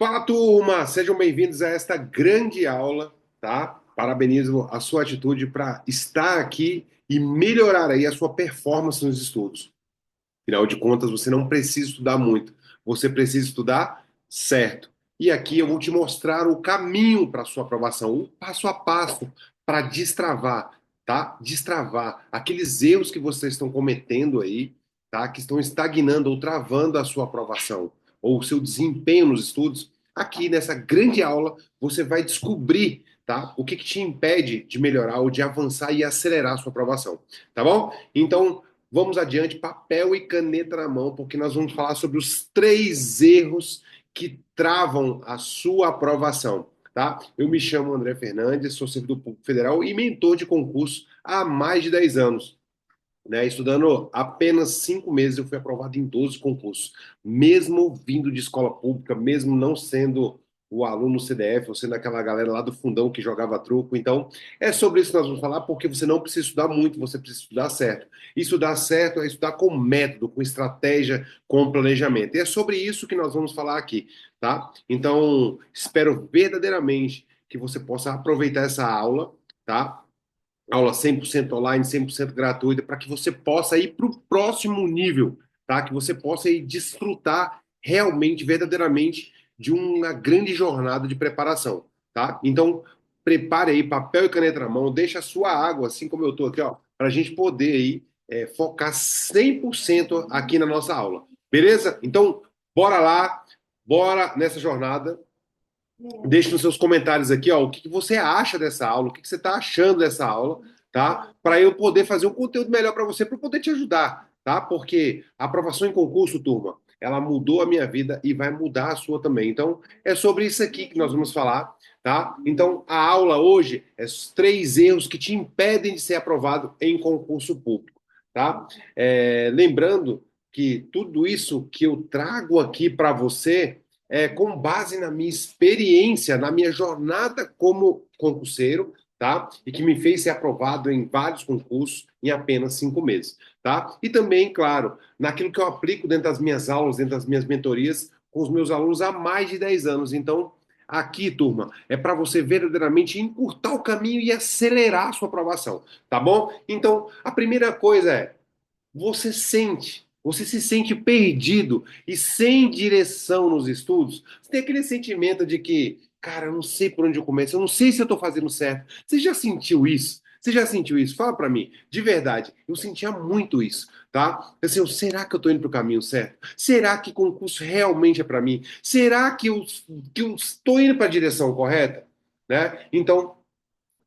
Fala, turma! Sejam bem-vindos a esta grande aula, tá? Parabenizo a sua atitude para estar aqui e melhorar aí a sua performance nos estudos. Afinal de contas, você não precisa estudar muito, você precisa estudar certo. E aqui eu vou te mostrar o caminho para a sua aprovação, o passo a passo para destravar, tá? Destravar aqueles erros que vocês estão cometendo aí, tá? Que estão estagnando ou travando a sua aprovação ou o seu desempenho nos estudos. Aqui nessa grande aula, você vai descobrir, tá? O que te impede de melhorar ou de avançar e acelerar a sua aprovação, tá bom? Então, vamos adiante, papel e caneta na mão, porque nós vamos falar sobre os 3 erros que travam a sua aprovação, tá? Eu me chamo André Fernandes, sou servidor público federal e mentor de concurso há mais de 10 anos. Né? Estudando apenas 5 meses, eu fui aprovado em 12 concursos. Mesmo vindo de escola pública, mesmo não sendo o aluno CDF, ou sendo aquela galera lá do fundão que jogava truco. Então, é sobre isso que nós vamos falar, porque você não precisa estudar muito, você precisa estudar certo. E estudar certo é estudar com método, com estratégia, com planejamento. E é sobre isso que nós vamos falar aqui, tá? Então, espero verdadeiramente que você possa aproveitar essa aula, tá? Aula 100% online, 100% gratuita, para que você possa ir para o próximo nível, tá? Que você possa ir desfrutar realmente, verdadeiramente, de uma grande jornada de preparação, tá? Então, prepare aí papel e caneta na mão, deixa a sua água, assim como eu estou aqui, ó, para a gente poder aí focar 100% aqui na nossa aula, beleza? Então, bora lá, bora nessa jornada. Deixe nos seus comentários aqui, ó, o que você acha dessa aula, o que você está achando dessa aula, tá? Para eu poder fazer um conteúdo melhor para você, para poder te ajudar, tá? Porque a aprovação em concurso, turma, ela mudou a minha vida e vai mudar a sua também. Então, é sobre isso aqui que nós vamos falar, tá? Então, a aula hoje é os 3 erros que te impedem de ser aprovado em concurso público, tá? Lembrando que tudo isso que eu trago aqui para você com base na minha experiência, na minha jornada como concurseiro, tá? E que me fez ser aprovado em vários concursos em apenas 5 meses, tá? E também, claro, naquilo que eu aplico dentro das minhas aulas, dentro das minhas mentorias com os meus alunos há mais de 10 anos. Então, aqui, turma, é para você verdadeiramente encurtar o caminho e acelerar a sua aprovação, tá bom? Então, a primeira coisa é você se sente perdido e sem direção nos estudos? Você tem aquele sentimento de que, cara, eu não sei por onde eu começo, eu não sei se eu estou fazendo certo. Você já sentiu isso? Você já sentiu isso? Fala para mim, de verdade, eu sentia muito isso, tá? Assim, será que eu estou indo para o caminho certo? Será que concurso realmente é para mim? Será que eu estou indo para a direção correta? Né? Então,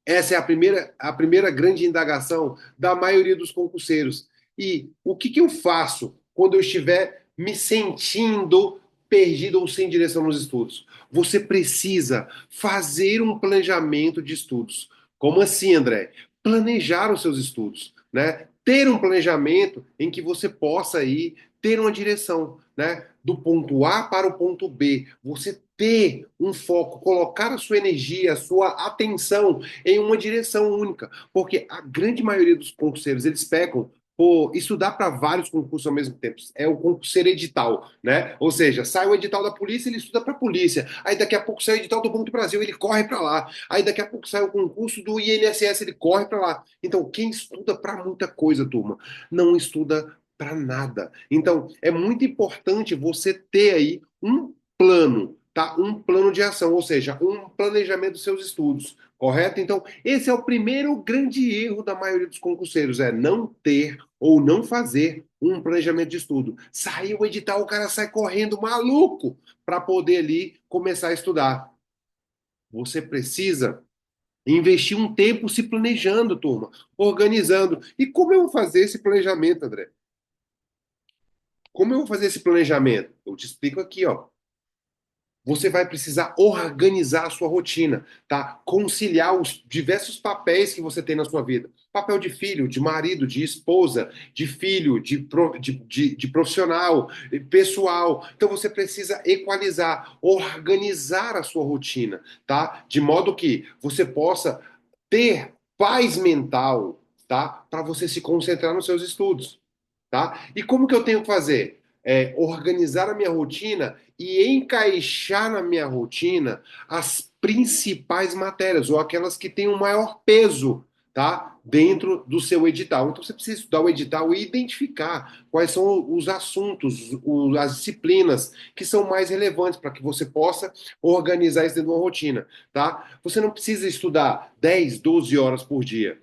essa é a primeira grande indagação da maioria dos concurseiros. E o que eu faço quando eu estiver me sentindo perdido ou sem direção nos estudos? Você precisa fazer um planejamento de estudos. Como assim, André? Planejar os seus estudos, né? Ter um planejamento em que você possa ir ter uma direção, né? Do ponto A para o ponto B. Você ter um foco, colocar a sua energia, a sua atenção em uma direção única, porque a grande maioria dos concurseiros, eles pecam por estudar para vários concursos ao mesmo tempo. É o concurseiro edital, né? Ou seja, sai o edital da polícia, ele estuda para a polícia. Aí daqui a pouco sai o edital do Banco do Brasil, ele corre para lá. Aí daqui a pouco sai o concurso do INSS, ele corre para lá. Então, quem estuda para muita coisa, turma, não estuda para nada. Então, é muito importante você ter aí um plano, tá? Um plano de ação, ou seja, um planejamento dos seus estudos, correto? Então, esse é o primeiro grande erro da maioria dos concurseiros, é não ter ou não fazer um planejamento de estudo. Saiu o edital, o cara sai correndo maluco para poder ali começar a estudar. Você precisa investir um tempo se planejando, turma, organizando. E como eu vou fazer esse planejamento, André? Como eu vou fazer esse planejamento? Eu te explico aqui, ó. Você vai precisar organizar a sua rotina, tá? Conciliar os diversos papéis que você tem na sua vida. Papel de filho, de marido, de esposa, de filho, de profissional, pessoal. Então você precisa equalizar, organizar a sua rotina, tá? De modo que você possa ter paz mental, tá? Para você se concentrar nos seus estudos, tá? E como que eu tenho que fazer? organizar a minha rotina e encaixar na minha rotina as principais matérias, ou aquelas que têm o maior peso, tá? Dentro do seu edital. Então você precisa estudar o edital e identificar quais são os assuntos, as disciplinas que são mais relevantes para que você possa organizar isso dentro de uma rotina, tá? Você não precisa estudar 10, 12 horas por dia.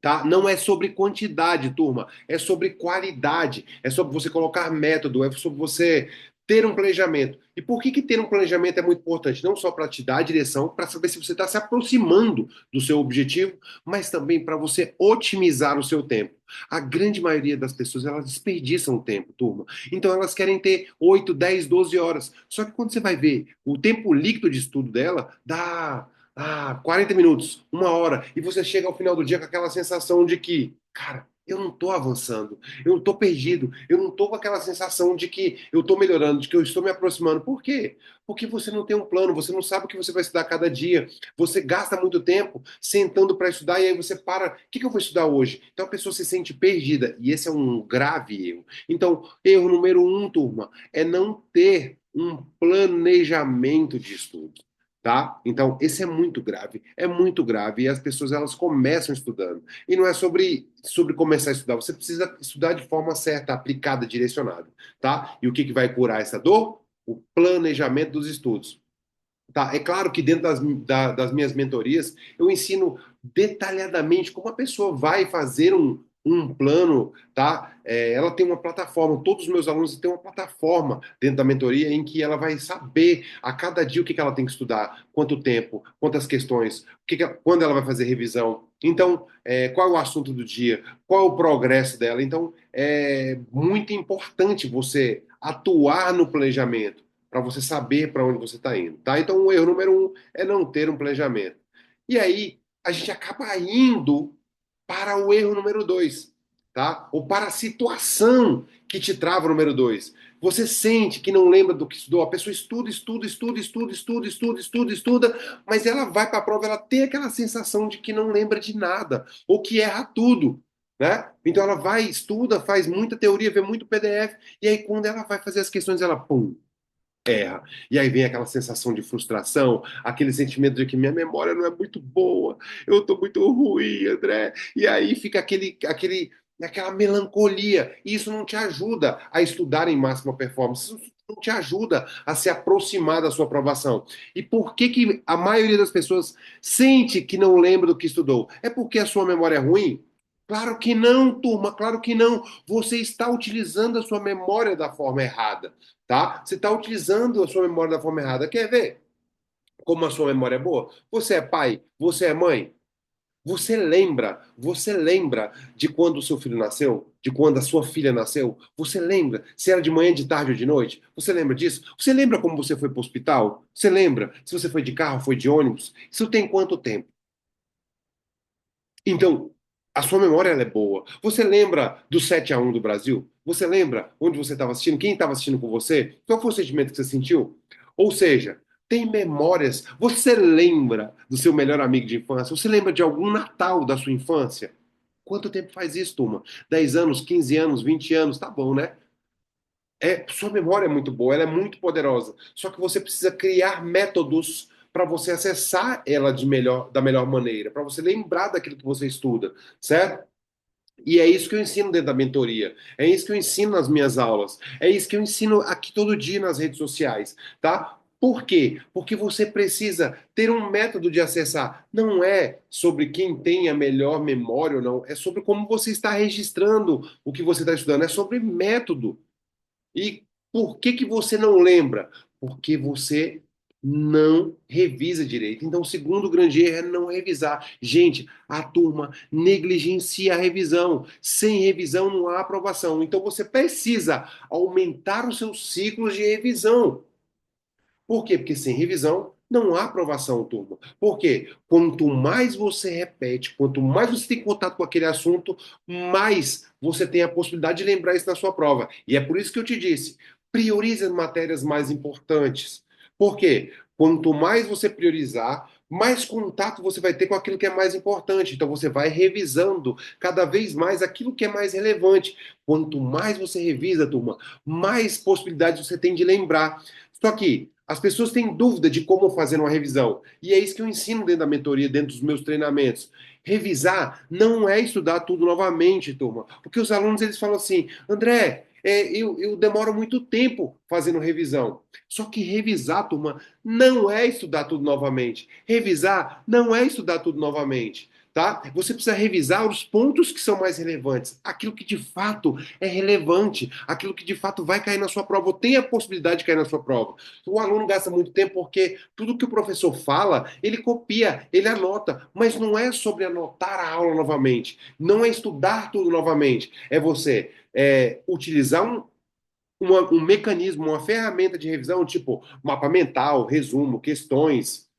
Tá? Não é sobre quantidade, turma, é sobre qualidade, é sobre você colocar método, é sobre você ter um planejamento. E por que ter um planejamento é muito importante? Não só para te dar a direção, para saber se você está se aproximando do seu objetivo, mas também para você otimizar o seu tempo. A grande maioria das pessoas, elas desperdiçam o tempo, turma. Então elas querem ter 8, 10, 12 horas. Só que quando você vai ver o tempo líquido de estudo dela, dá 40 minutos, 1 hora, e você chega ao final do dia com aquela sensação de que, cara, eu não estou avançando, eu não estou perdido, eu não estou com aquela sensação de que eu estou melhorando, de que eu estou me aproximando. Por quê? Porque você não tem um plano, você não sabe o que você vai estudar cada dia, você gasta muito tempo sentando para estudar e aí você para, o que que eu vou estudar hoje? Então a pessoa se sente perdida, e esse é um grave erro. Então, erro número um, turma, é não ter um planejamento de estudo. Tá? Então, esse é muito grave, e as pessoas elas começam estudando. E não é sobre começar a estudar, você precisa estudar de forma certa, aplicada, direcionada, tá? E o que vai curar essa dor? O planejamento dos estudos. Tá, é claro que dentro das minhas mentorias eu ensino detalhadamente como a pessoa vai fazer um plano, tá? Ela tem uma plataforma, todos os meus alunos têm uma plataforma dentro da mentoria em que ela vai saber a cada dia o que ela tem que estudar, quanto tempo, quantas questões, quando ela vai fazer revisão. Então, qual é o assunto do dia, qual é o progresso dela. Então, é muito importante você atuar no planejamento para você saber para onde você está indo, tá? Então, o erro número um é não ter um planejamento. E aí, a gente acaba indo para o erro número dois, tá? Ou para a situação que te trava o número dois. Você sente que não lembra do que estudou, a pessoa estuda, mas ela vai para a prova, ela tem aquela sensação de que não lembra de nada, ou que erra tudo, né? Então ela vai, estuda, faz muita teoria, vê muito PDF, e aí quando ela vai fazer as questões, ela, pum, erra. E aí vem aquela sensação de frustração, aquele sentimento de que minha memória não é muito boa, eu estou muito ruim, André. E aí fica aquela melancolia. E isso não te ajuda a estudar em máxima performance. Isso não te ajuda a se aproximar da sua aprovação. E por que a maioria das pessoas sente que não lembra do que estudou? É porque a sua memória é ruim? Claro que não, turma, claro que não. Você está utilizando a sua memória da forma errada, tá? Você está utilizando a sua memória da forma errada. Quer ver como a sua memória é boa? Você é pai, você é mãe. Você lembra de quando o seu filho nasceu? De quando a sua filha nasceu? Você lembra se era de manhã, de tarde ou de noite? Você lembra disso? Você lembra como você foi para o hospital? Você lembra se você foi de carro, foi de ônibus? Isso tem quanto tempo? Então, a sua memória ela é boa. Você lembra do 7-1 do Brasil? Você lembra onde você estava assistindo? Quem estava assistindo com você? Qual foi o sentimento que você sentiu? Ou seja, tem memórias. Você lembra do seu melhor amigo de infância? Você lembra de algum Natal da sua infância? Quanto tempo faz isso, turma? 10 anos, 15 anos, 20 anos? Tá bom, né? Sua memória é muito boa, ela é muito poderosa. Só que você precisa criar métodos para você acessar ela da melhor maneira, para você lembrar daquilo que você estuda, certo? E é isso que eu ensino dentro da mentoria. É isso que eu ensino nas minhas aulas. É isso que eu ensino aqui todo dia nas redes sociais, tá? Por quê? Porque você precisa ter um método de acessar. Não é sobre quem tem a melhor memória ou não, é sobre como você está registrando o que você está estudando. É sobre método. E por que você não lembra? Porque você não revisa direito. Então, o segundo grande erro é não revisar. Gente, a turma negligencia a revisão. Sem revisão não há aprovação. Então, você precisa aumentar os seus ciclos de revisão. Por quê? Porque sem revisão não há aprovação, turma. Por quê? Quanto mais você repete, quanto mais você tem contato com aquele assunto, mais você tem a possibilidade de lembrar isso na sua prova. E é por isso que eu te disse, priorize as matérias mais importantes. Por quê? Quanto mais você priorizar, mais contato você vai ter com aquilo que é mais importante. Então você vai revisando cada vez mais aquilo que é mais relevante. Quanto mais você revisa, turma, mais possibilidades você tem de lembrar. Só que as pessoas têm dúvida de como fazer uma revisão. E é isso que eu ensino dentro da mentoria, dentro dos meus treinamentos. Revisar não é estudar tudo novamente, turma. Porque os alunos eles falam assim, André, eu demoro muito tempo fazendo revisão. Só que revisar, turma, não é estudar tudo novamente. Revisar não é estudar tudo novamente. Tá? Você precisa revisar os pontos que são mais relevantes, aquilo que de fato é relevante, aquilo que de fato vai cair na sua prova, ou tem a possibilidade de cair na sua prova. O aluno gasta muito tempo porque tudo que o professor fala, ele copia, ele anota, mas não é sobre anotar a aula novamente, não é estudar tudo novamente, é você utilizar um mecanismo, uma ferramenta de revisão, tipo mapa mental, resumo, questões,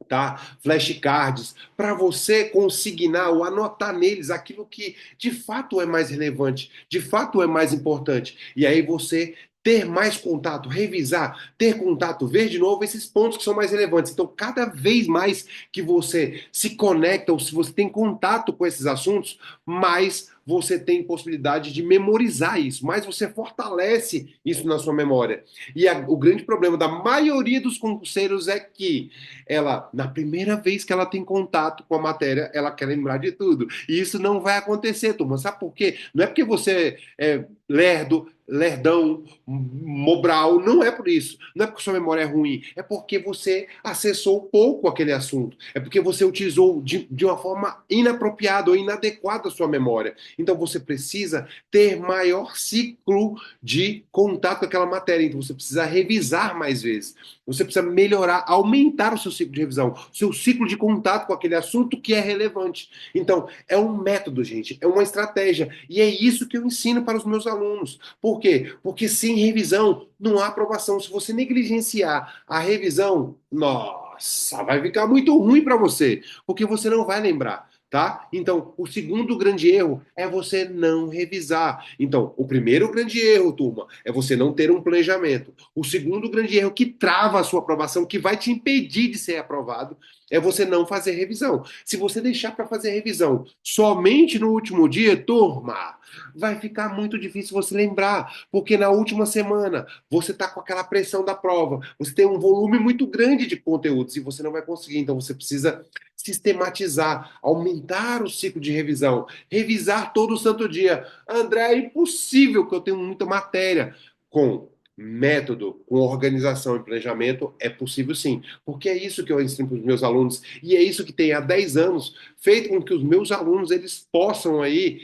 tá? Flashcards, para você consignar ou anotar neles aquilo que de fato é mais relevante, de fato é mais importante. E aí você ter mais contato, revisar, ter contato, ver de novo esses pontos que são mais relevantes. Então, cada vez mais que você se conecta ou se você tem contato com esses assuntos, mais você tem possibilidade de memorizar isso, mais você fortalece isso na sua memória. E o grande problema da maioria dos concurseiros é que ela, na primeira vez que ela tem contato com a matéria, ela quer lembrar de tudo. E isso não vai acontecer, turma. Sabe por quê? Não é porque você é lerdo, lerdão, mobral, não é por isso. Não é porque sua memória é ruim, é porque você acessou pouco aquele assunto. É porque você utilizou de uma forma inapropriada ou inadequada a sua memória. Então você precisa ter maior ciclo de contato com aquela matéria. Então você precisa revisar mais vezes. Você precisa melhorar, aumentar o seu ciclo de revisão, o seu ciclo de contato com aquele assunto que é relevante. Então, é um método, gente, é uma estratégia. E é isso que eu ensino para os meus alunos. Por quê? Porque sem revisão não há aprovação. Se você negligenciar a revisão, nossa, vai ficar muito ruim para você, porque você não vai lembrar. Tá? Então, o segundo grande erro é você não revisar. Então, o primeiro grande erro, turma, é você não ter um planejamento. O segundo grande erro que trava a sua aprovação, que vai te impedir de ser aprovado, é você não fazer revisão. Se você deixar para fazer revisão somente no último dia, turma, vai ficar muito difícil você lembrar, porque na última semana você está com aquela pressão da prova, você tem um volume muito grande de conteúdos e você não vai conseguir. Então, você precisa sistematizar, aumentar o ciclo de revisão, revisar todo santo dia. André, é impossível que eu tenha muita matéria. Com método, com organização e planejamento, é possível sim. Porque é isso que eu ensino para os meus alunos e é isso que tem há 10 anos feito com que os meus alunos eles possam aí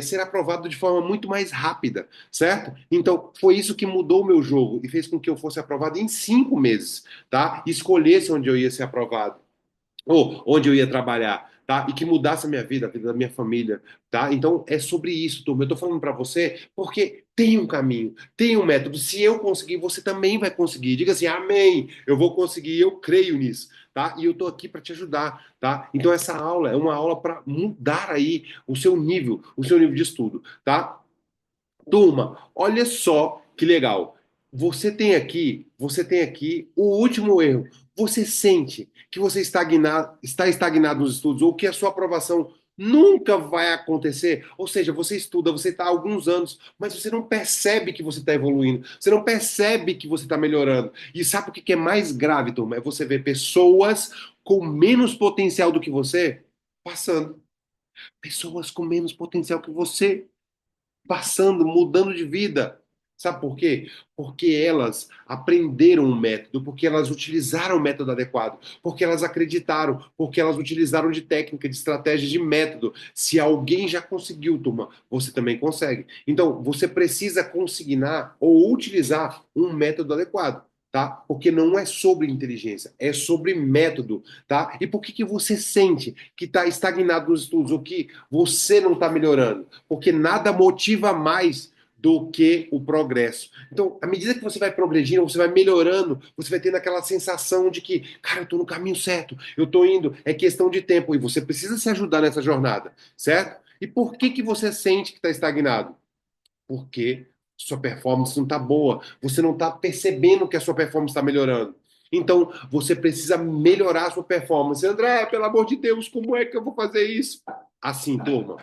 ser aprovados de forma muito mais rápida, certo? Então, foi isso que mudou o meu jogo e fez com que eu fosse aprovado em 5 meses, tá? Escolhesse onde eu ia ser aprovado ou onde eu ia trabalhar, tá? E que mudasse a vida da minha família, tá? Então é sobre isso, turma. Eu tô falando para você porque tem um caminho, tem um método. Se eu conseguir, você também vai conseguir. Diga assim, amém. Eu vou conseguir, eu creio nisso, tá? E eu tô aqui para te ajudar, tá? Então essa aula é uma aula para mudar aí o seu nível de estudo, tá? Turma, olha só que legal. Você tem aqui o último erro. Você sente que você está estagnado nos estudos ou que a sua aprovação nunca vai acontecer. Ou seja, você estuda, você está há alguns anos, mas você não percebe que você está evoluindo. Você não percebe que você está melhorando. E sabe o que é mais grave, turma? É você ver pessoas com menos potencial do que você passando. Pessoas com menos potencial que você passando, mudando de vida. Sabe por quê? Porque elas aprenderam um método, porque elas utilizaram o método adequado, porque elas acreditaram, porque elas utilizaram de técnica, de estratégia, de método. Se alguém já conseguiu, turma, você também consegue. Então, você precisa consignar ou utilizar um método adequado. Tá? Porque não é sobre inteligência, é sobre método, tá? E por que você sente que está estagnado nos estudos, ou que você não está melhorando? Porque nada motiva mais do que o progresso. Então, à medida que você vai progredindo, você vai melhorando, você vai tendo aquela sensação de que, cara, eu estou no caminho certo, eu estou indo, é questão de tempo, e você precisa se ajudar nessa jornada, certo? E por que você sente que está estagnado? Porque sua performance não está boa, você não está percebendo que a sua performance está melhorando. Então, você precisa melhorar a sua performance. André, pelo amor de Deus, como é que eu vou fazer isso? Assim, turma,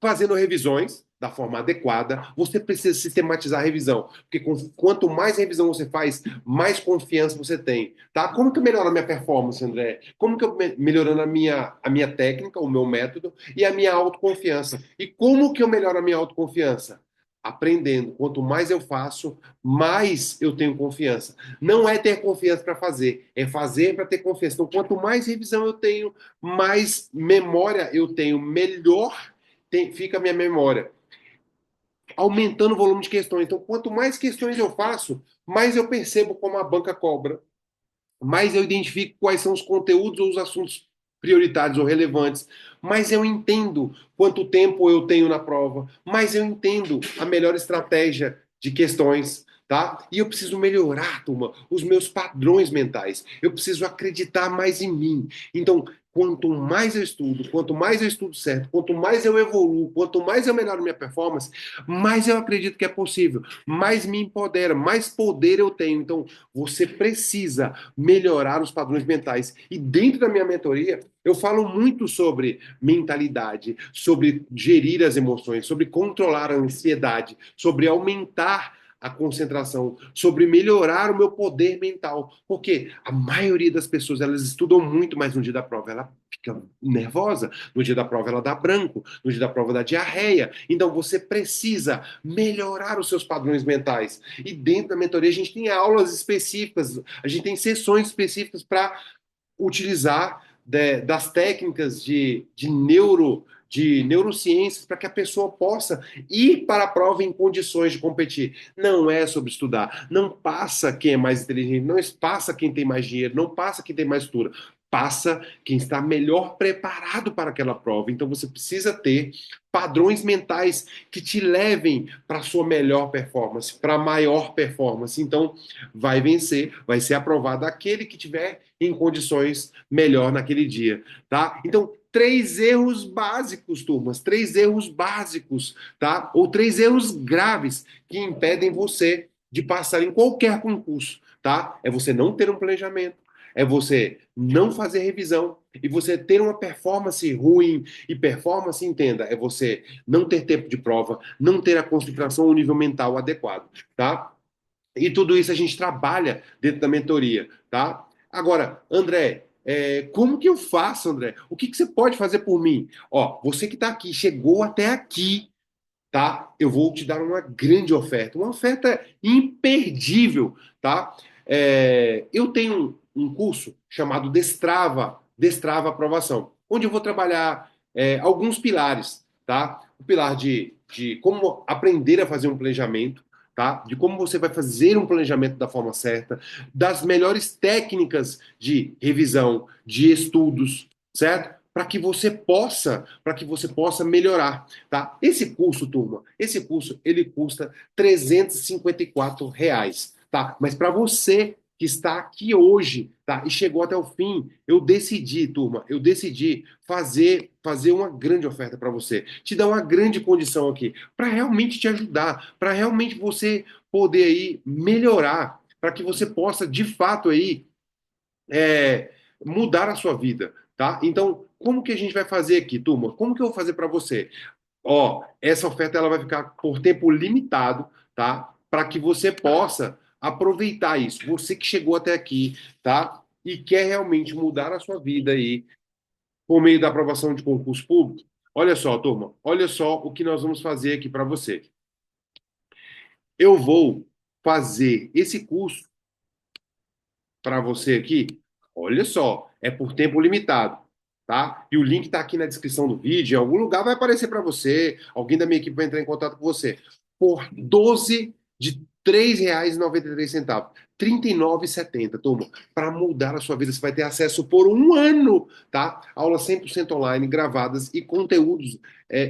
fazendo revisões da forma adequada, você precisa sistematizar a revisão, porque quanto mais revisão você faz, mais confiança você tem, tá? Como que eu melhoro a minha performance, André? Como que eu melhorando a minha técnica, o meu método e a minha autoconfiança? E como que eu melhoro a minha autoconfiança? Aprendendo. Quanto mais eu faço, mais eu tenho confiança. Não é ter confiança para fazer, é fazer para ter confiança. Então, quanto mais revisão eu tenho, mais memória eu tenho, melhor fica a minha memória, aumentando o volume de questões. Então, quanto mais questões eu faço, mais eu percebo como a banca cobra, mais eu identifico quais são os conteúdos ou os assuntos prioritários ou relevantes, mais eu entendo quanto tempo eu tenho na prova, mais eu entendo a melhor estratégia de questões, tá? E eu preciso melhorar, turma, os meus padrões mentais. Eu preciso acreditar mais em mim. Então, quanto mais eu estudo certo, quanto mais eu evoluo, quanto mais eu melhoro minha performance, mais eu acredito que é possível, mais me empodera, mais poder eu tenho. Então, você precisa melhorar os padrões mentais. E dentro da minha mentoria, eu falo muito sobre mentalidade, sobre gerir as emoções, sobre controlar a ansiedade, sobre aumentar a concentração, sobre melhorar o meu poder mental. Porque a maioria das pessoas, elas estudam muito, mas no dia da prova ela fica nervosa, no dia da prova ela dá branco, no dia da prova dá diarreia. Então você precisa melhorar os seus padrões mentais. E dentro da mentoria a gente tem aulas específicas, a gente tem sessões específicas para utilizar das técnicas de neurociências para que a pessoa possa ir para a prova em condições de competir. Não é sobre estudar. Não passa quem é mais inteligente, não passa quem tem mais dinheiro, não passa quem tem mais estrutura. Passa quem está melhor preparado para aquela prova. Então você precisa ter padrões mentais que te levem para a sua melhor performance, para a maior performance. Então, vai vencer, vai ser aprovado aquele que tiver em condições melhor naquele dia, tá? Então, três erros básicos, turmas, três erros básicos, tá? Ou três erros graves que impedem você de passar em qualquer concurso, tá? É você não ter um planejamento, é você não fazer revisão e você ter uma performance ruim. E performance, entenda, é você não ter tempo de prova, não ter a concentração ou nível mental adequado, tá? E tudo isso a gente trabalha dentro da mentoria, tá? Agora, André, como que eu faço, André? O que que você pode fazer por mim? Ó, você que está aqui, chegou até aqui, tá? Eu vou te dar uma oferta imperdível, tá? Eu tenho um curso chamado Destrava Aprovação, onde eu vou trabalhar alguns pilares, tá? O pilar de como aprender a fazer um planejamento, tá? De como você vai fazer um planejamento da forma certa, das melhores técnicas de revisão, de estudos, certo? Para que você possa melhorar, tá? Esse curso, turma, esse curso ele custa R$ 354, tá? Mas para você que está aqui hoje, tá? E chegou até o fim, eu decidi, turma, eu decidi fazer uma grande oferta para você, te dar uma grande condição aqui, para realmente te ajudar, para realmente você poder aí melhorar, para que você possa de fato aí mudar a sua vida, tá? Então, como que a gente vai fazer aqui, turma? Como que eu vou fazer para você? Ó, essa oferta ela vai ficar por tempo limitado, tá? Para que você possa aproveitar isso. Você que chegou até aqui, tá? E quer realmente mudar a sua vida aí por meio da aprovação de concurso público. Olha só, turma, olha só o que nós vamos fazer aqui para você. Eu vou fazer esse curso para você aqui. Olha só, é por tempo limitado, tá? E o link está aqui na descrição do vídeo. Em algum lugar vai aparecer para você. Alguém da minha equipe vai entrar em contato com você. Por 12 de R$ 3,93. R$ 39,70, turma. Para mudar a sua vida, você vai ter acesso por um ano, tá? Aulas 100% online, gravadas e conteúdos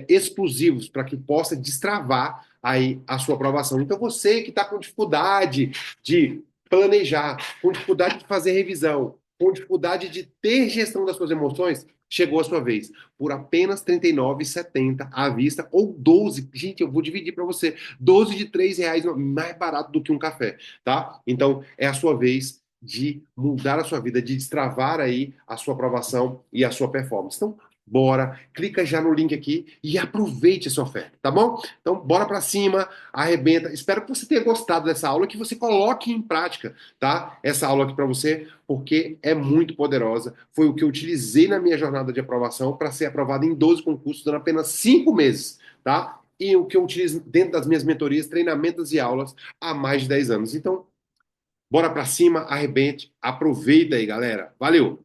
exclusivos para que possa destravar aí a sua aprovação. Então, você que está com dificuldade de planejar, com dificuldade de fazer revisão, com dificuldade de ter gestão das suas emoções, chegou a sua vez. Por apenas R$ 39,70 à vista ou 12. Gente, eu vou dividir para você. 12 de R$ 3 mais barato do que um café, tá? Então, é a sua vez de mudar a sua vida, de destravar aí a sua aprovação e a sua performance. Então, bora, clica já no link aqui e aproveite essa oferta, tá bom? Então, bora para cima, arrebenta. Espero que você tenha gostado dessa aula, que você coloque em prática, tá? Essa aula aqui para você, porque é muito poderosa. Foi o que eu utilizei na minha jornada de aprovação para ser aprovado em 12 concursos, dando apenas 5 meses, tá? E o que eu utilizo dentro das minhas mentorias, treinamentos e aulas há mais de 10 anos. Então, bora para cima, arrebente, aproveita aí, galera. Valeu!